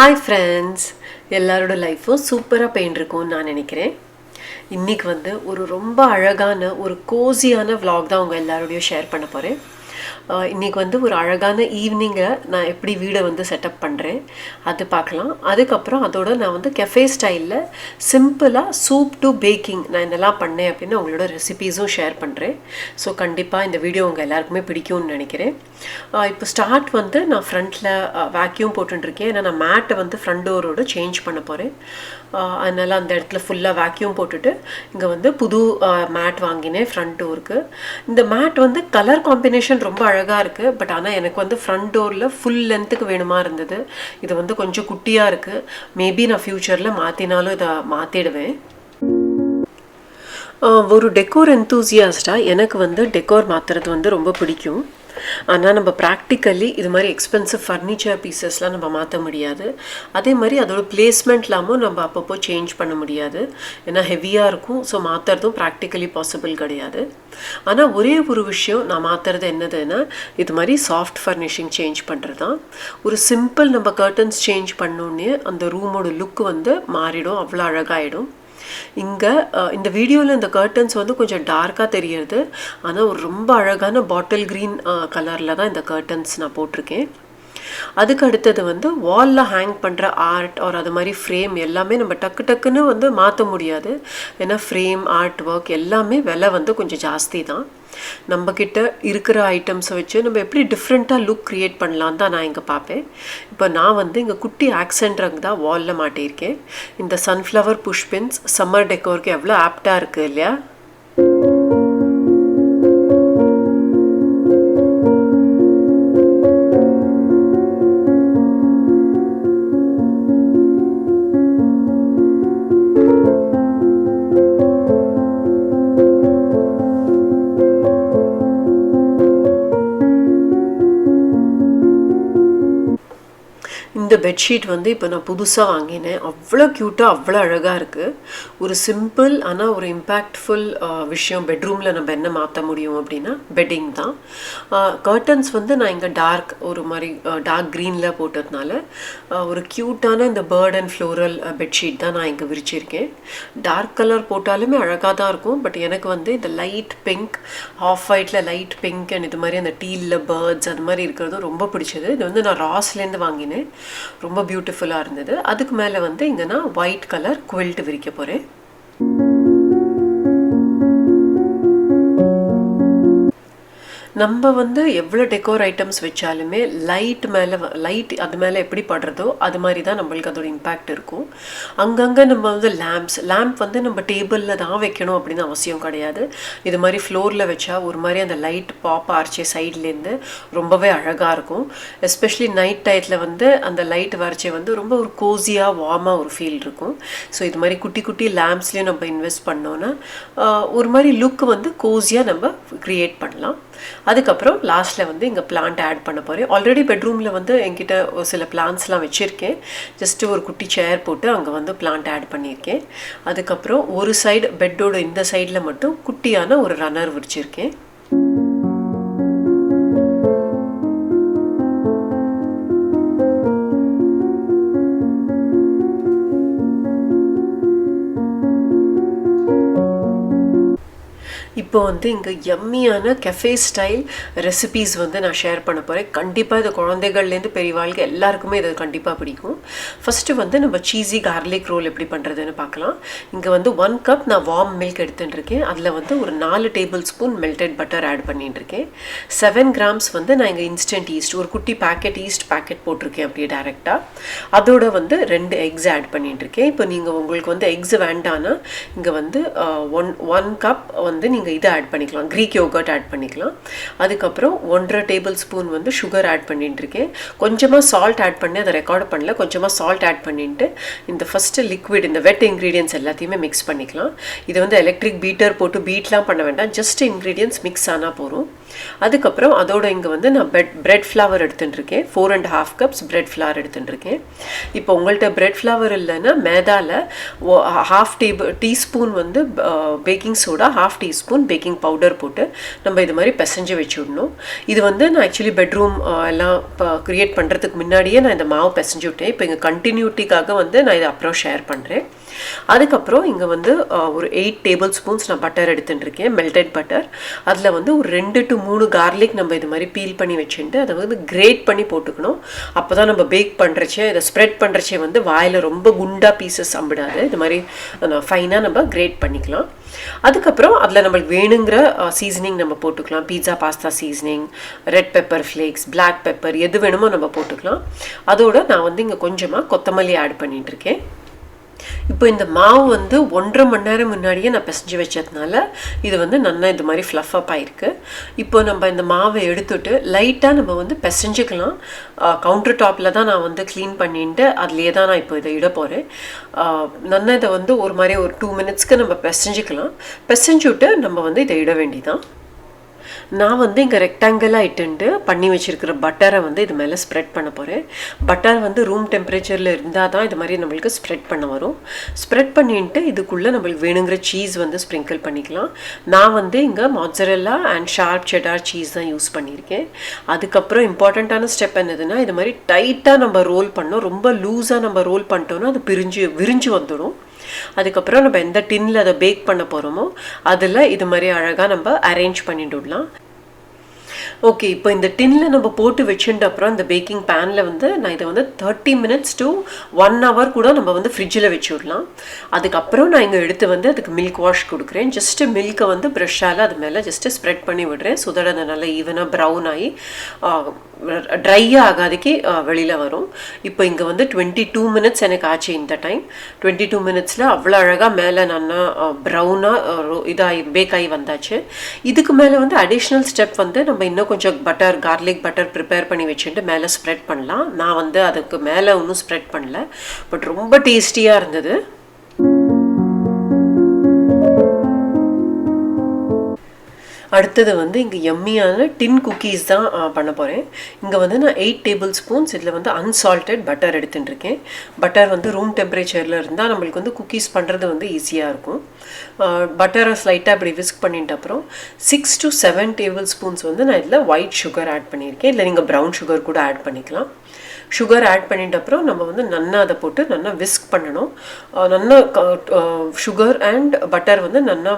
Hi friends, எல்லாரோட லைஃப்பும் சூப்பராக போயின்ட்டுருக்கும்னு நான் நினைக்கிறேன். இன்றைக்கி ஒரு ரொம்ப அழகான ஒரு கோசியான vlog தான் உங்கள் எல்லாரோடையும் ஷேர் பண்ண போகிறேன். இன்றைக்கி ஒரு அழகான ஈவினிங்கை நான் எப்படி வீடை செட்டப் பண்ணுறேன் அது பார்க்கலாம். அதுக்கப்புறம் அதோட நான் கெஃபே ஸ்டைலில் சிம்பிளாக சூப் டு பேக்கிங் நான் என்னெல்லாம் பண்ணேன் அப்படின்னு அவங்களோட ரெசிபீஸும் ஷேர் பண்ணுறேன். ஸோ கண்டிப்பாக இந்த வீடியோ உங்கள் எல்லாருக்குமே பிடிக்கும்னு நினைக்கிறேன். இப்போ ஸ்டார்ட் நான் ஃப்ரண்ட்டில் வேக்யூம் போட்டுருக்கேன். ஏன்னா நான் மேட்டை ஃப்ரண்ட் டோரோடு சேஞ்ச் பண்ண போகிறேன். அதனால் அந்த இடத்துல ஃபுல்லாக வேக்யூம் போட்டுட்டு இங்கே புது மேட் வாங்கினேன் ஃப்ரண்ட் டோருக்கு. இந்த மேட் கலர் காம்பினேஷன் ரொம்ப அழகாக இருக்குது. பட் ஆனால் எனக்கு ஃப்ரண்ட் டோரில் ஃபுல் லென்த்துக்கு வேணுமா இருந்தது. இது கொஞ்சம் குட்டியாக இருக்குது. மேபி நான் ஃப்யூச்சரில் மாற்றினாலும் இதை மாற்றிடுவேன். ஒரு டெக்கோர் என்தூசியாஸ்டாக எனக்கு டெக்கோர் மாற்றுறது ரொம்ப பிடிக்கும். ஆனால் நம்ம ப்ராக்டிக்கலி இது மாதிரி எக்ஸ்பென்சிவ் ஃபர்னிச்சர் பீசஸ்லாம் நம்ம மாற்ற முடியாது. அதே மாதிரி அதோட பிளேஸ்மெண்ட்லாமும் நம்ம அப்பப்போ சேஞ்ச் பண்ண முடியாது. ஏன்னா ஹெவியாக இருக்கும். ஸோ மாற்றுறதும் ப்ராக்டிக்கலி பாசிபிள் கிடையாது. ஆனால் ஒரே ஒரு விஷயம் நான் மாற்றுறது என்னதுன்னா, இது மாதிரி சாஃப்ட் ஃபர்னிஷிங் சேஞ்ச் பண்ணுறது தான். ஒரு சிம்பிள் நம்ம கர்டன்ஸ் சேஞ்ச் பண்ணோன்னே அந்த ரூமோட லுக்கு மாறிடும், அவ்வளோ அழகாகிடும். இங்கே இந்த வீடியோவில் இந்த கர்டன்ஸ் கொஞ்சம் டார்க்காக தெரியுது. ஆனால் ஒரு ரொம்ப அழகான பாட்டில் க்ரீன் கலரில் தான் இந்த கர்டன்ஸ் நான் போட்டிருக்கேன். அதுக்கு அடுத்தது வாலில் ஹேங் பண்ணுற ஆர்ட் ஒரு அது மாதிரி ஃப்ரேம் எல்லாமே நம்ம டக்கு டக்குன்னு மாற்ற முடியாது. ஏன்னா ஃப்ரேம் ஆர்ட் ஒர்க் எல்லாமே விலை கொஞ்சம் ஜாஸ்தி தான். நம்மக்கிட்ட இருக்கிற ஐட்டம்ஸை வச்சு நம்ம எப்படி டிஃப்ரெண்ட்டாக லுக் க்ரியேட் பண்ணலான்னு தான் நான் இங்கே பார்ப்பேன். இப்போ நான் இங்கே குட்டி ஆக்சென்ட் ரங் தான் வாலில் மாட்டியிருக்கேன். இந்த சன்ஃப்ளவர் புஷ்பின்ஸ் சம்மர் டெக்கோருக்கு எவ்வளோ ஆப்டாக இருக்குது இல்லையா? இந்த பெட்ஷீட் இப்போ நான் புதுசாக வாங்கினேன். அவ்வளோ க்யூட்டாக அவ்வளோ அழகாக இருக்குது. ஒரு சிம்பிள் ஆனால் ஒரு இம்பேக்ட்ஃபுல் விஷயம் பெட்ரூமில் நம்ம என்ன மாற்ற முடியும் அப்படின்னா பெட்டிங் தான். கர்டன்ஸ் நான் இங்கே டார்க் ஒரு மாதிரி டார்க் க்ரீனில் போட்டதுனால ஒரு க்யூட்டான இந்த பேர்ட் அண்ட் ஃப்ளோரல் பெட்ஷீட் தான் நான் இங்கே விரிச்சிருக்கேன். டார்க் கலர் போட்டாலுமே அழகாக தான் இருக்கும். பட் எனக்கு இந்த லைட் பிங்க், ஆஃப் ஒயிட்டில் லைட் பிங்க் அண்ட் இது மாதிரி அந்த டீலில் பேர்ட்ஸ் அது மாதிரி இருக்கிறதும் ரொம்ப பிடிச்சது. இது நான் ராஸ்லேருந்து வாங்கினேன். ரொம்ப பியூட்டிஃபுல்லாக இருந்தது. அதுக்கு மேலே இங்கே நான் ஒயிட் கலர் குவில்ட் விரிக்க போகிறேன். நம்ம எவ்வளோ டெக்கோர் ஐட்டம்ஸ் வச்சாலுமே லைட் அது மேலே எப்படி படுறதோ அது மாதிரி தான் நம்மளுக்கு அதோட இம்பேக்ட் இருக்கும். அங்கங்கே நம்ம லேம்ப் நம்ம டேபிளில் தான் வைக்கணும் அப்படின்னு அவசியம் கிடையாது. இது மாதிரி ஃப்ளோரில் வச்சா ஒரு மாதிரி அந்த லைட் பாப் ஆர்ச்சே சைட்லேருந்து ரொம்பவே அழகாக இருக்கும். எஸ்பெஷலி நைட் டயத்தில் அந்த லைட் வரைச்சே ரொம்ப ஒரு கோசியாக வார்மாக ஒரு ஃபீல் இருக்கும். ஸோ இது மாதிரி குட்டி குட்டி லேம்ப்ஸ்லேயும் நம்ம இன்வெஸ்ட் பண்ணோன்னா ஒரு மாதிரி லுக்கு கோசியாக நம்ம க்ரியேட் பண்ணலாம். அதுக்கப்புறம் லாஸ்ட்டில் இங்கே பிளான்ட் ஆட் பண்ண போகிறேன். ஆல்ரெடி பெட்ரூமில் என்கிட்ட சில பிளான்ட்ஸ்லாம் வச்சுருக்கேன். ஜஸ்ட்டு ஒரு குட்டி சேர் போட்டு அங்கே பிளான்ட் ஆட் பண்ணியிருக்கேன். அதுக்கப்புறம் ஒரு சைடு பெட்டோட இந்த சைடில் மட்டும் குட்டியான ஒரு ரன்னர் விரிச்சிருக்கேன். இப்போ இங்கே எம்மியான கெஃபே ஸ்டைல் ரெசிபீஸ் நான் ஷேர் பண்ண போகிறேன். கண்டிப்பாக இது குழந்தைகள்லேருந்து பெரியவாளுக்கு எல்லாருக்குமே இது கண்டிப்பாக பிடிக்கும். ஃபஸ்ட்டு நம்ம சீஸி கார்லிக் ரோல் எப்படி பண்ணுறதுன்னு பார்க்கலாம். இங்கே 1 கப் நான் வார்ம் மில்க் எடுத்துட்டுருக்கேன். அதில் ஒரு 4 table spoon melted butter add பண்ணிட்டுருக்கேன். 7 கிராம்ஸ் நான் இங்கே இன்ஸ்டன்ட் ஈஸ்ட் ஒரு குட்டி ஈஸ்ட் பேக்கெட் போட்டிருக்கேன் அப்படியே டேரெக்டாக. அதோட 2 எக்ஸ் ஆட் பண்ணிட்டுருக்கேன். இப்போ நீங்கள் உங்களுக்கு எக்ஸ் வேண்டான்னா இங்கே 1 கப் நீங்கள் இதை ஆட் பண்ணிக்கலாம், க்ரீக் யோகர்ட் ஆட் பண்ணிக்கலாம். அதுக்கப்புறம் 1.5 டேபிள் ஸ்பூன் சுகர் ஆட் பண்ணிட்டுருக்கேன். கொஞ்சமாக சால்ட் ஆட் பண்ணி அதை ரெக்கார்ட் பண்ணல. கொஞ்சமாக சால்ட் ஆட் பண்ணிட்டு இந்த ஃபஸ்ட்டு லிக்விட் இந்த வெட் இன்க்ரீடியன்ஸ் எல்லாத்தையுமே மிக்ஸ் பண்ணிக்கலாம். இது எலக்ட்ரிக் பீட்டர் போட்டு பீட்லாம் பண்ண வேண்டாம். ஜஸ்ட் இன்க்ரீடியன்ஸ் மிக்ஸ் ஆனால் போதும். அதுக்கப்புறம் அதோட இங்கே வந்து நான் பிரெட் ஃப்ளவர் எடுத்துட்டுருக்கேன். 4.5 கப்ஸ் பிரெட் ஃப்ளவர் எடுத்துட்டுருக்கேன். இப்போ உங்கள்கிட்ட பிரெட் ஃப்ளவர் இல்லைன்னா மேதாவில் ½ டீஸ்பூன் வந்து baking soda, ½ teaspoon baking powder போட்டு நம்ம இது மாதிரி பிசைஞ்சு வச்சு விடணும். இது வந்து நான் ஆக்சுவலி பெட்ரூம் எல்லாம் இப்போ க்ரியேட் பண்ணுறதுக்கு முன்னாடியே நான் இந்த மாவு பிசைஞ்சு விட்டேன். இப்போ இங்கே கண்டினியூட்டிக்காக வந்து நான் இதை அப்புறம் ஷேர் பண்ணுறேன். அதுக்கப்புறம் இங்கே வந்து ஒரு 8 டேபிள் ஸ்பூன்ஸ் நான் பட்டர் எடுத்துட்டுருக்கேன், மெல்டட் பட்டர். அதில் வந்து ஒரு 2 to 3 கார்லிக் நம்ம இது மாதிரி பீல் பண்ணி வச்சுட்டு அதை வந்து கிரேட் பண்ணி போட்டுக்கணும். அப்போ தான் நம்ம பேக் பண்ணுறச்சே, இதை ஸ்ப்ரெட் பண்ணுறச்சே வந்து வாயில் ரொம்ப குண்டாக பீசஸ் அம்பிடாது. இது மாதிரி ஃபைனாக நம்ம கிரேட் பண்ணிக்கலாம். அதுக்கப்புறம் அதில் நம்மளுக்கு வேணுங்கிற சீசனிங் நம்ம போட்டுக்கலாம். Pizza pasta seasoning, red pepper flakes, black pepper, எது வேணுமோ நம்ம போட்டுக்கலாம். அதோடு நான் வந்து இங்கே கொஞ்சமாக கொத்தமல்லி ஆட் பண்ணிகிட்ருக்கேன். இப்போ இந்த மாவு வந்து 1.5 மணி நேரம் முன்னாடியே நான் பிசைஞ்சு வச்சதுனால இது வந்து நல்லா இது மாதிரி ஃப்ளஃப் அப் ஆகிருக்கு. இப்போ நம்ம இந்த மாவை எடுத்துட்டு லைட்டாக நம்ம வந்து பிசைஞ்சுக்கலாம். கவுண்டர் டாப்பில் தான் நான் வந்து க்ளீன் பண்ணிட்டு அதுலேயே தான் நான் இப்போ இதை இட போகிறேன். நல்லா இதை வந்து ஒரு மாதிரி ஒரு 2 மினிட்ஸ்க்கு நம்ம பிசைஞ்சுக்கலாம். பிசைஞ்சுட்டு நம்ம வந்து இதை இட வேண்டிதான். நான் வந்து இங்கே ரெக்டாங்கிளாக இட்டுண்டு பண்ணி வச்சுருக்கிற பட்டரை வந்து இது மேலே ஸ்ப்ரெட் பண்ண போகிறேன். பட்டர் வந்து ரூம் டெம்பரேச்சரில் இருந்தால் தான் இது மாதிரி நம்மளுக்கு ஸ்ப்ரெட் பண்ண வரும். ஸ்ப்ரெட் பண்ணிட்டு இதுக்குள்ளே நம்மளுக்கு வேணுங்கிற சீஸ் வந்து ஸ்ப்ரிங்கிள் பண்ணிக்கலாம். நான் வந்து இங்கே மொட்சரெல்லா அண்ட் ஷார்ப் செடார் சீஸ் தான் யூஸ் பண்ணியிருக்கேன். அதுக்கப்புறம் இம்பார்ட்டண்ட்டான ஸ்டெப் என்னதுன்னா, இது மாதிரி டைட்டாக நம்ம ரோல் பண்ணோம். ரொம்ப லூஸாக நம்ம ரோல் பண்ணிட்டோன்னா அது விரிஞ்சு வந்துடும். அதுக்கப்புறம் நம்ம எந்த டின்னில் அதை பேக் பண்ண போகிறோமோ அதில் இது மாதிரி அழகாக நம்ம அரேஞ்ச் பண்ணிட்டு விடலாம். ஓகே, இப்போ இந்த டின்னில் நம்ம போட்டு வச்சுட்டு அப்புறம் இந்த பேக்கிங் பேனில் வந்து நான் இதை வந்து 30 minutes to 1 hour கூட நம்ம வந்து ஃப்ரிட்ஜில் வச்சு விடலாம். அதுக்கப்புறம் நான் இங்கே எடுத்து வந்து அதுக்கு மில்க் வாஷ் கொடுக்குறேன். ஜஸ்ட்டு மில்கை வந்து ப்ரெஷ்ஷால் அது மேலே ஜஸ்ட்டு ஸ்ப்ரெட் பண்ணி விடுறேன். ஸோ தட் அது நல்லா ஈவனாக ப்ரௌன் ஆகி ட்ரையாக ஆகாதுக்கு வெளியில் வரும். இப்போ இங்கே வந்து 22 minutes எனக்கு ஆச்சு. இந்த டைம் 22 minutesல அவ்வளோ அழகாக மேலே நல்லா ப்ரௌனாக இதாகி பேக் ஆகி வந்தாச்சு. இதுக்கு மேலே வந்து அடிஷ்னல் ஸ்டெப் வந்து நம்ம இன்னும் கொஞ்சம் கார்லிக் பட்டர் ப்ரிப்பேர் பண்ணி வச்சுட்டு மேலே ஸ்ப்ரெட் பண்ணலாம். நான் வந்து அதுக்கு மேலே ஒன்றும் ஸ்ப்ரெட் பண்ணல, பட் ரொம்ப டேஸ்டியாக இருந்தது. அடுத்தது வந்து இங்கே எம்மியான டின் குக்கீஸ் தான் பண்ண போகிறேன். இங்கே வந்து நான் 8 டேபிள் ஸ்பூன்ஸ் இதில் வந்து அன்சால்டட் பட்டர் எடுத்துட்டுருக்கேன். பட்டர் வந்து ரூம் டெம்பரேச்சரில் இருந்தால் நம்மளுக்கு வந்து குக்கீஸ் பண்ணுறது வந்து ஈஸியாக இருக்கும். பட்டரை ஸ்லைட்டாக இப்படி விஸ்க் பண்ணிட்டு அப்புறம் 6 to 7 டேபிள் ஸ்பூன்ஸ் வந்து நான் இதில் ஒயிட் சுகர் ஆட் பண்ணியிருக்கேன். இல்லை நீங்கள் ப்ரௌன் சுகர் கூட ஆட் பண்ணிக்கலாம். சுகர் ஆட் பண்ணிட்ட அப்புறம் நம்ம வந்து நல்லா அதை போட்டு நல்லா விஸ்க் பண்ணணும். நல்லா சுகர் அண்ட் பட்டர் வந்து நல்லா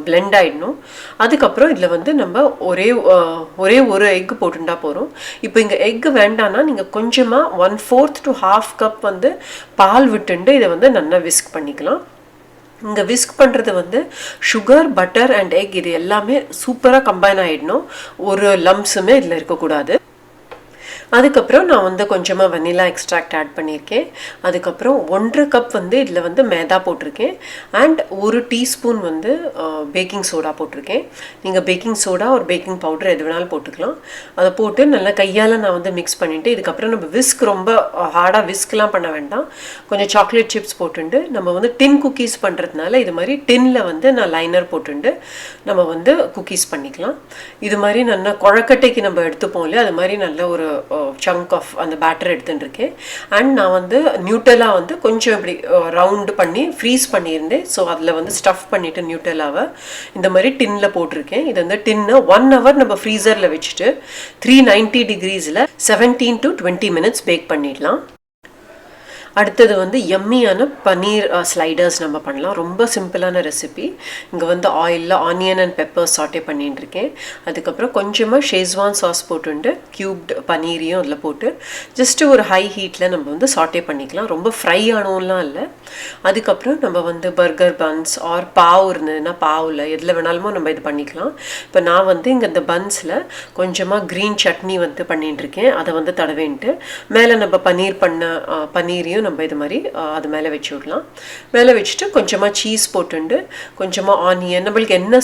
பிளெண்ட் ஆகிடணும். அதுக்கப்புறம் இதில் வந்து நம்ம ஒரே ஒரு எக் போட்டுட்டா போகிறோம். இப்போ இங்கே எக்கு வேண்டான்னா நீங்கள் கொஞ்சமாக 1/4 to 1/2 கப் வந்து பால் விட்டுண்டு இதை வந்து நல்லா விஸ்க் பண்ணிக்கலாம். இங்கே விஸ்க் பண்ணுறது வந்து சுகர், பட்டர் அண்ட் எக் இது எல்லாமே சூப்பராக கம்பைன் ஆகிடணும். ஒரு லம்ஸுமே இதில் இருக்கக்கூடாது. அதுக்கப்புறம் நான் வந்து கொஞ்சமாக வெனிலா எக்ஸ்ட்ராக்ட் ஆட் பண்ணியிருக்கேன். அதுக்கப்புறம் 1.5 கப் வந்து இதில் வந்து மேதா போட்டிருக்கேன். அண்ட் 1 டீஸ்பூன் வந்து பேக்கிங் சோடா போட்டிருக்கேன். நீங்கள் பேக்கிங் சோடா ஒரு பேக்கிங் பவுடர் எது வேணாலும் போட்டுக்கலாம். அதை போட்டு நல்லா கையால் நான் வந்து மிக்ஸ் பண்ணிவிட்டு இதுக்கப்புறம் நம்ம விஸ்க் ரொம்ப ஹார்டாக விஸ்க்லாம் பண்ண வேண்டாம். கொஞ்சம் சாக்லேட் சிப்ஸ் போட்டுண்டு நம்ம வந்து டின் குக்கீஸ் பண்ணுறதுனால இது மாதிரி டின்னில் வந்து நான் லைனர் போட்டுண்டு நம்ம வந்து குக்கீஸ் பண்ணிக்கலாம். இது மாதிரி நல்லா குழக்கட்டைக்கு நம்ம எடுத்துப்போம் இல்லையா, அது மாதிரி நல்ல ஒரு சங்க் ஆஃப் அந்த பேட்டர் எடுத்துட்டுருக்கேன். அண்ட் நான் வந்து நியூட்டெல்லா வந்து கொஞ்சம் இப்படி ரவுண்டு பண்ணி ஃப்ரீஸ் பண்ணியிருந்தேன். ஸோ அதில் வந்து ஸ்டஃப் பண்ணிவிட்டு நியூட்டெல்லாவை இந்த மாதிரி டின்னில் போட்டிருக்கேன். இது வந்து டின்னு 1 hour நம்ம ஃப்ரீசரில் வச்சுட்டு 390 degreesல 17 to 20 minutes பேக் பண்ணிடலாம். அடுத்தது வந்து எம்மியான பன்னீர் ஸ்லைடர்ஸ் நம்ம பண்ணலாம். ரொம்ப சிம்பிளான ரெசிபி. இங்கே வந்து ஆயிலில் ஆனியன் அண்ட் பெப்பர் சாட்டே பண்ணிட்டு இருக்கேன். அதுக்கப்புறம் கொஞ்சமாக ஷேஸ்வான் சாஸ் போட்டுண்டு க்யூப்டு பன்னீரையும் அதில் போட்டு ஜஸ்ட்டு ஒரு ஹை ஹீட்டில் நம்ம வந்து சாட்டே பண்ணிக்கலாம். ரொம்ப ஃப்ரை ஆனோம்லாம் இல்லை. அதுக்கப்புறம் நம்ம வந்து பர்கர் பன்ஸ் ஆர் பாவ் இருந்ததுன்னா பாவில் எதில் வேணாலுமோ நம்ம இது பண்ணிக்கலாம். இப்போ நான் வந்து இங்கே இந்த பன்ஸில் கொஞ்சமாக க்ரீன் சட்னி வந்து பண்ணிட்டு இருக்கேன். அதை வந்து தடவேன்ட்டு மேலே நம்ம பன்னீரையும் நம்ம இது மாதிரி அது மேலே வச்சு விடலாம். மேலே வச்சுட்டு கொஞ்சமாக சீஸ் போட்டுண்டு கொஞ்சமாக ஆனியன் நம்மளுக்கு என்ன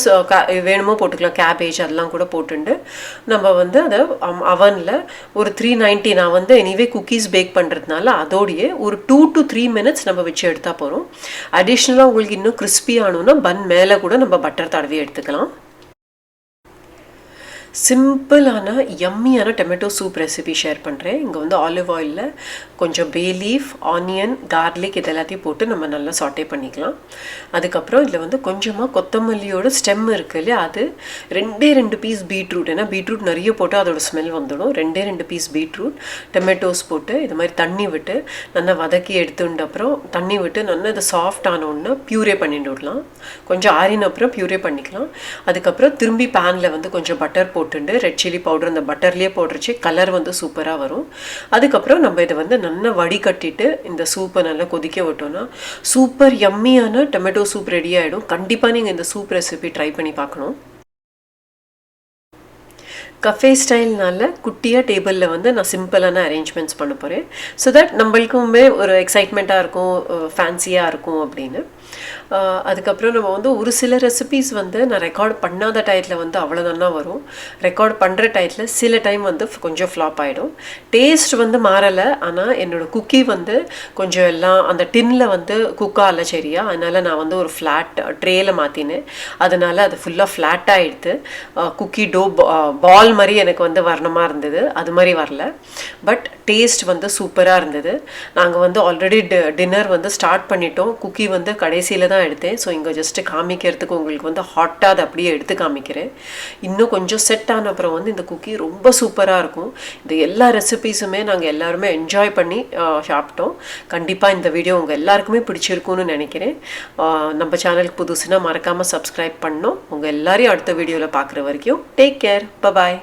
வேணுமோ போட்டுக்கலாம், கேபேஜ் அதெல்லாம் கூட போட்டுண்டு நம்ம வந்து அதை அவனில் ஒரு 390 நான் வந்து எனிவே குக்கீஸ் பேக் பண்ணுறதுனால அதோடையே ஒரு 2 to 3 minutes நம்ம வச்சு எடுத்தால் போகிறோம். அடிஷ்னலாக உங்களுக்கு இன்னும் கிறிஸ்பி ஆகணும்னா பன் மேலே கூட நம்ம பட்டர் தடவி எடுத்துக்கலாம். சிம்பிளான யம்மியான டொமேட்டோ சூப் ரெசிபி ஷேர் பண்ணுறேன். இங்கே வந்து ஆலிவ் ஆயிலில் கொஞ்சம் பே லீஃப், ஆனியன், கார்லிக் இது எல்லாத்தையும் போட்டு நம்ம நல்லா சாட்டே பண்ணிக்கலாம். அதுக்கப்புறம் இதில் வந்து கொஞ்சமாக கொத்தமல்லியோட ஸ்டெம் இருக்குது இல்லையா, அது 2 பீஸ் பீட்ரூட், ஏன்னா பீட்ரூட் நிறைய போட்டு அதோட ஸ்மெல் வந்துடும். 2 பீஸ் பீட்ரூட், டொமேட்டோஸ் போட்டு இது மாதிரி தண்ணி விட்டு நல்லா வதக்கி எடுத்துட்ட அப்புறம் தண்ணி விட்டு நல்லா இது சாஃப்ட் ஆனோன்னா பியூரே பண்ணிட்டு விடலாம். கொஞ்சம் ஆறின அப்புறம் பியூரே பண்ணிக்கலாம். அதுக்கப்புறம் திரும்பி பேனில் வந்து கொஞ்சம் பட்டர் போட்டுண்டு ரெட் சில்லி பவுடர் அந்த பட்டர்லேயே போட்டுருச்சு கலர் வந்து சூப்பராக வரும். அதுக்கப்புறம் நம்ம இதை வந்து நல்லா வடிகட்டிட்டு இந்த சூப்பை நல்லா கொதிக்க விட்டோம்னா சூப்பர் யம்மியான டொமேட்டோ சூப் ரெடி ஆகிடும். கண்டிப்பாக நீங்கள் இந்த சூப் ரெசிபி ட்ரை பண்ணி பார்க்கணும். கஃபே ஸ்டைல்னால குட்டியாக டேபிளில் வந்து நான் சிம்பிளான அரேஞ்ச்மெண்ட்ஸ் பண்ண போகிறேன். ஸோ தட் நம்மளுக்குமே ஒரு எக்ஸைட்மெண்ட்டாக இருக்கும், ஃபேன்சியாக இருக்கும் அப்படின்னு. அதுக்கப்புறம் நம்ம வந்து ஒரு சில ரெசிபீஸ் வந்து நான் ரெக்கார்ட் பண்ணாத டயத்தில் வந்து அவ்வளோதானா வரும். ரெக்கார்ட் பண்ணுற டயத்தில் சில டைம் வந்து கொஞ்சம் ஃப்ளாப் ஆகிடும். டேஸ்ட் வந்து மாறலை, ஆனால் என்னோடய குக்கி வந்து கொஞ்சம் எல்லாம் அந்த டின்னில் வந்து குக்காகல சரியா, அதனால் நான் வந்து ஒரு ஃப்ளாட் ட்ரேயில் மாற்றினேன். அதனால் அது ஃபுல்லாக ஃப்ளாட்டாக எடுத்து குக்கி டோ பால் மாதிரி எனக்கு வந்து வரணுமா இருந்தது, அது மாதிரி வரல. பட் டேஸ்ட் வந்து சூப்பராக இருந்தது. நாங்கள் வந்து ஆல்ரெடி டின்னர் வந்து ஸ்டார்ட் பண்ணிட்டோம். குக்கி வந்து கடைசியில் தான் எடுத்தேன். ஸோ இங்கே ஜஸ்ட்டு காமிக்கிறதுக்கு உங்களுக்கு வந்து ஹாட்டாக அதை அப்படியே எடுத்து காமிக்கிறேன். இன்னும் கொஞ்சம் செட் ஆன அப்புறம் வந்து இந்த குக்கி ரொம்ப சூப்பராக இருக்கும். இந்த எல்லா ரெசிபீஸுமே நாங்கள் எல்லாருமே என்ஜாய் பண்ணி சாப்பிட்டோம். கண்டிப்பாக இந்த வீடியோ உங்கள் எல்லாருக்குமே பிடிச்சிருக்குன்னு நினைக்கிறேன். நம்ம சேனலுக்கு புதுசுனா மறக்காமல் சப்ஸ்கிரைப் பண்ணோம். உங்கள் எல்லாரையும் அடுத்த வீடியோவில் பார்க்குற வரைக்கும் டேக் கேர், பபாய்.